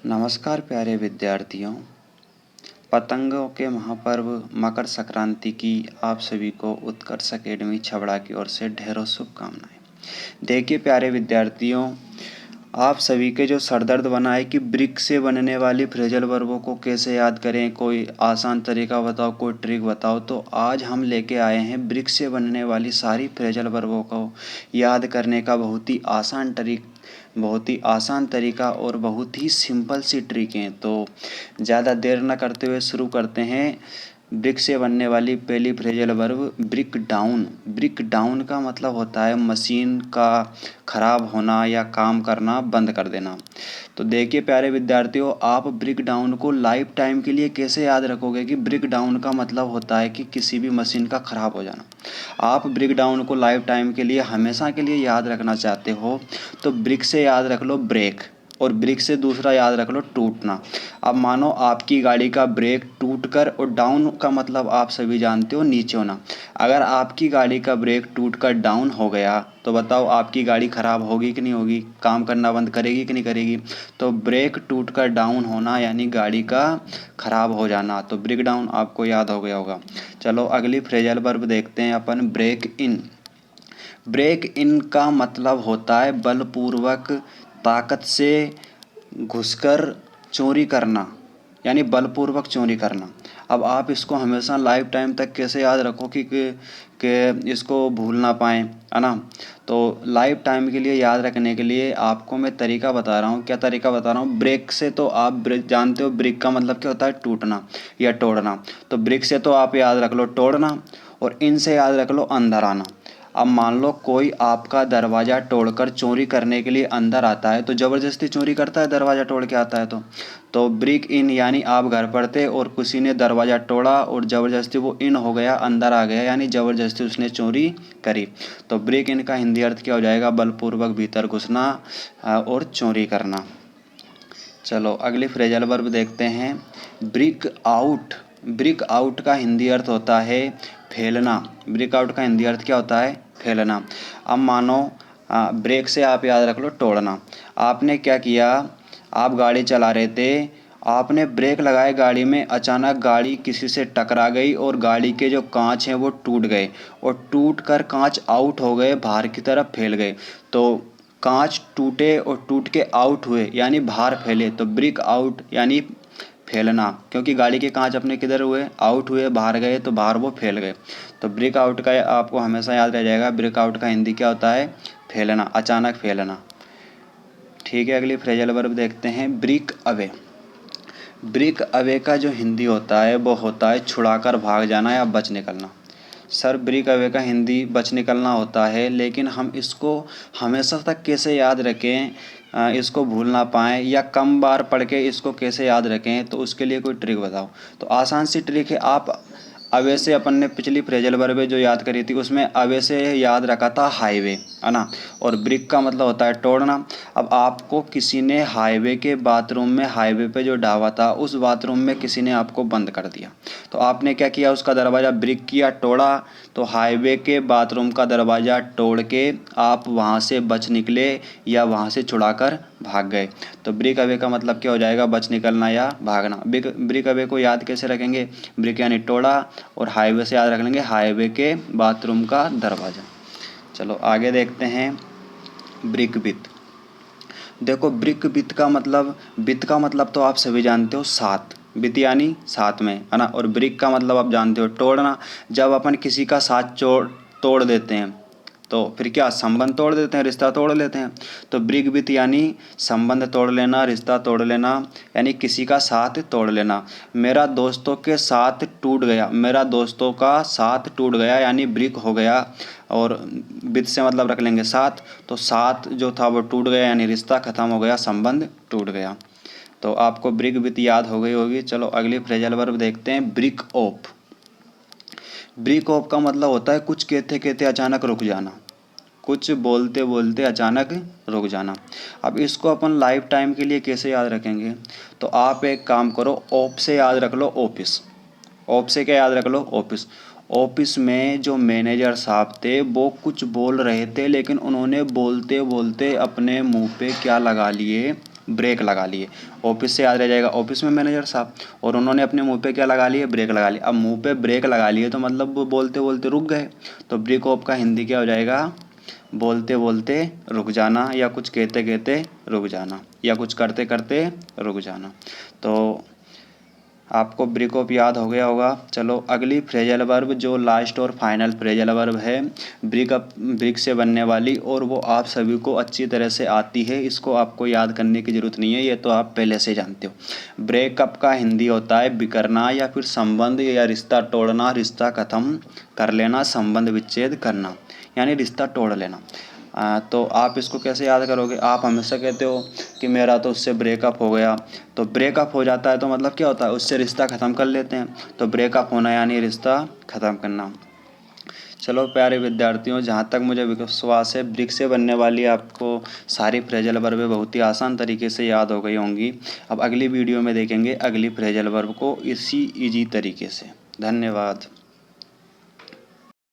नमस्कार प्यारे विद्यार्थियों। पतंगों के महापर्व मकर संक्रांति की आप सभी को उत्कर्ष अकेडमी छबड़ा की ओर से ढेरों शुभकामनाएं। देखिए प्यारे विद्यार्थियों, आप सभी के जो सरदर्द बना है कि ब्रिक से बनने वाली फ्रेजल वर्बों को कैसे याद करें, कोई आसान तरीका बताओ, कोई ट्रिक बताओ। तो आज हम लेके आए हैं ब्रिक से बनने वाली सारी फ्रेजल वर्बों को याद करने का बहुत ही आसान तरीका और बहुत ही सिंपल सी ट्रिक है। तो ज़्यादा देर न करते हुए शुरू करते हैं। ब्रिक से बनने वाली पहली phrasal verb brick down. Brick down का मतलब होता है मशीन का ख़राब होना या काम करना बंद कर देना। तो देखिए प्यारे विद्यार्थियों, आप ब्रिक डाउन को लाइफ टाइम के लिए कैसे याद रखोगे कि ब्रिक डाउन का मतलब होता है कि किसी भी मशीन का ख़राब हो जाना। आप ब्रिक डाउन को लाइफ टाइम के लिए हमेशा के लिए याद रखना चाहते हो तो ब्रिक से याद रख लो ब्रेक, और ब्रिक से दूसरा याद रख लो टूटना। अब मानो आपकी गाड़ी का ब्रेक टूटकर, और डाउन का मतलब आप सभी जानते हो नीचे होना। अगर आपकी गाड़ी का ब्रेक टूटकर डाउन हो गया तो बताओ आपकी गाड़ी ख़राब होगी कि नहीं होगी, काम करना बंद करेगी कि नहीं करेगी। तो ब्रेक टूटकर डाउन होना यानी गाड़ी का ख़राब हो जाना। तो ब्रेक डाउन आपको याद हो गया होगा। चलो अगली फ्रेजल वर्ब देखते हैं अपन, ब्रेक इन। ब्रेक इन का मतलब होता है बलपूर्वक ताकत से घुसकर चोरी करना, यानी बलपूर्वक चोरी करना। अब आप इसको हमेशा लाइफ टाइम तक कैसे याद रखो कि इसको भूल ना पाएँ, है ना। तो लाइफ टाइम के लिए याद रखने के लिए आपको मैं तरीका बता रहा हूँ। क्या तरीका बता रहा हूँ? ब्रेक से तो आप जानते हो, ब्रेक का मतलब क्या होता है? टूटना या तोड़ना। तो ब्रेक से तो आप याद रख लो तोड़ना, और इन से याद रख लो अंदर आना। अब मान लो कोई आपका दरवाज़ा तोड़कर चोरी करने के लिए अंदर आता है, तो ज़बरदस्ती चोरी करता है, दरवाज़ा तोड़ के आता है तो ब्रेक इन यानी आप घर पर थे और किसी ने दरवाज़ा तोड़ा और ज़बरदस्ती वो इन हो गया, अंदर आ गया, यानी ज़बरदस्ती उसने चोरी करी। तो ब्रेक इन का हिंदी अर्थ क्या हो जाएगा? बलपूर्वक भीतर घुसना और चोरी करना। चलो अगली फ्रेजल वर्ब देखते हैं, ब्रेक आउट। ब्रेक आउट का हिंदी अर्थ होता है फैलना। ब्रेक आउट का हिंदी अर्थ क्या होता है? फैलना। अब मानो ब्रेक से आप याद रख लो तोड़ना। आपने क्या किया, आप गाड़ी चला रहे थे, आपने ब्रेक लगाए गाड़ी में, अचानक गाड़ी किसी से टकरा गई और गाड़ी के जो कांच हैं वो टूट गए, और टूट कर कांच आउट हो गए, बाहर की तरफ फैल गए। तो कांच टूटे और टूट के आउट हुए यानी बाहर फैले, तो ब्रेक आउट यानी फैलना, क्योंकि गाड़ी के कांच अपने किधर हुए? आउट हुए, बाहर गए, तो बाहर वो फैल गए। तो ब्रेक आउट का आपको हमेशा याद रह जाएगा, ब्रेक आउट का हिंदी क्या होता है? फैलना, अचानक फैलना। ठीक है, अगली फ्रेजल वर्ब देखते हैं, ब्रेक अवे। ब्रेक अवे का जो हिंदी होता है वो होता है छुड़ाकर भाग जाना या बच निकलना। सर ब्रेक अवे का हिंदी बच निकलना होता है, लेकिन हम इसको हमेशा तक कैसे याद रखें, इसको भूल ना पाएँ या कम बार पढ़ के इसको कैसे याद रखें, तो उसके लिए कोई ट्रिक बताओ। तो आसान सी ट्रिक है, आप अवे से अपन ने पिछली फ्रेजल वर्ब जो याद करी थी उसमें अवे से याद रखा था हाईवे, है ना, और ब्रेक का मतलब होता है तोड़ना। अब आपको किसी ने हाईवे के बाथरूम में, हाईवे पे जो ढाबा था उस बाथरूम में किसी ने आपको बंद कर दिया, तो आपने क्या किया? उसका दरवाज़ा ब्रेक किया, तोड़ा। तो हाईवे के बाथरूम का दरवाज़ा तोड़ के आप वहाँ से बच निकले या वहाँ से छुड़ाकर भाग गए। तो ब्रेक अवे का मतलब क्या हो जाएगा? बच निकलना या भागना। ब्रेक अवे को याद कैसे रखेंगे? ब्रेक यानी तोड़ा, और हाईवे से याद रख लेंगे हाईवे के बाथरूम का दरवाज़ा। चलो आगे देखते हैं, ब्रेक विथ। देखो ब्रेक विथ का मतलब, विथ का मतलब तो आप सभी जानते हो साथ, विथ यानी साथ में, है ना। और ब्रेक का मतलब आप जानते हो तोड़ना। जब अपन किसी का साथ तोड़ देते हैं तो फिर क्या? संबंध तोड़ देते हैं, रिश्ता तोड़ लेते हैं। तो ब्रेक विथ यानी संबंध तोड़ लेना, रिश्ता तोड़ लेना, यानी किसी का साथ तोड़ लेना। मेरा दोस्तों के साथ टूट गया, मेरा दोस्तों का साथ टूट गया यानी ब्रेक हो गया, और विथ से मतलब रख लेंगे साथ। तो साथ जो था वो टूट गया यानी रिश्ता ख़त्म हो गया, संबंध टूट गया। तो आपको ब्रेक विथ याद हो गई होगी। चलो अगली फ्रेजल वर्ब देखते हैं, ब्रेक ऑफ। ब्रेक ऑफ का मतलब होता है कुछ कहते कहते अचानक रुक जाना, कुछ बोलते बोलते अचानक रुक जाना। अब इसको अपन लाइफ टाइम के लिए कैसे याद रखेंगे? तो आप एक काम करो, ऑफ से याद रख लो ऑफिस। ऑफ से क्या याद रख लो? ऑफिस। ऑफिस में जो मैनेजर साहब थे वो कुछ बोल रहे थे, लेकिन उन्होंने बोलते बोलते अपने मुंह पे क्या लगा लिए? ब्रेक लगा लिए। ऑफिस से याद रह जाएगा, ऑफिस में मैनेजर साहब, और उन्होंने अपने मुंह पे क्या लगा लिए, ब्रेक लगा लिए। अब मुंह पे ब्रेक लगा लिए तो मतलब वो बोलते बोलते रुक गए, तो ब्रेक ऑफ का हिंदी क्या हो जाएगा, बोलते बोलते रुक जाना, या कुछ कहते कहते रुक जाना, या कुछ करते करते रुक जाना। तो आपको ब्रेक ऑफ याद हो गया होगा। चलो अगली फ्रेजल वर्ब जो लास्ट और फाइनल फ्रेजल वर्ब है, ब्रिक से बनने वाली, और वो आप सभी को अच्छी तरह से आती है, इसको आपको याद करने की ज़रूरत नहीं है, ये तो आप पहले से जानते हो। ब्रेकअप का हिंदी होता है बिखरना, या फिर संबंध या रिश्ता तोड़ना, रिश्ता ख़त्म कर लेना, संबंध विच्छेद करना, यानी रिश्ता तोड़ लेना। तो आप इसको कैसे याद करोगे, आप हमेशा कहते हो कि मेरा तो उससे ब्रेकअप हो गया, तो ब्रेकअप हो जाता है तो मतलब क्या होता है, उससे रिश्ता ख़त्म कर लेते हैं, तो ब्रेकअप होना यानी रिश्ता ख़त्म करना। चलो प्यारे विद्यार्थियों, जहाँ तक मुझे विश्वास है ब्रिक से बनने वाली आपको सारी फ्रेजल वर्ब बहुत ही आसान तरीके से याद हो गई होंगी। अब अगली वीडियो में देखेंगे अगली फ्रेजल वर्ब को इसी ईजी तरीके से। धन्यवाद।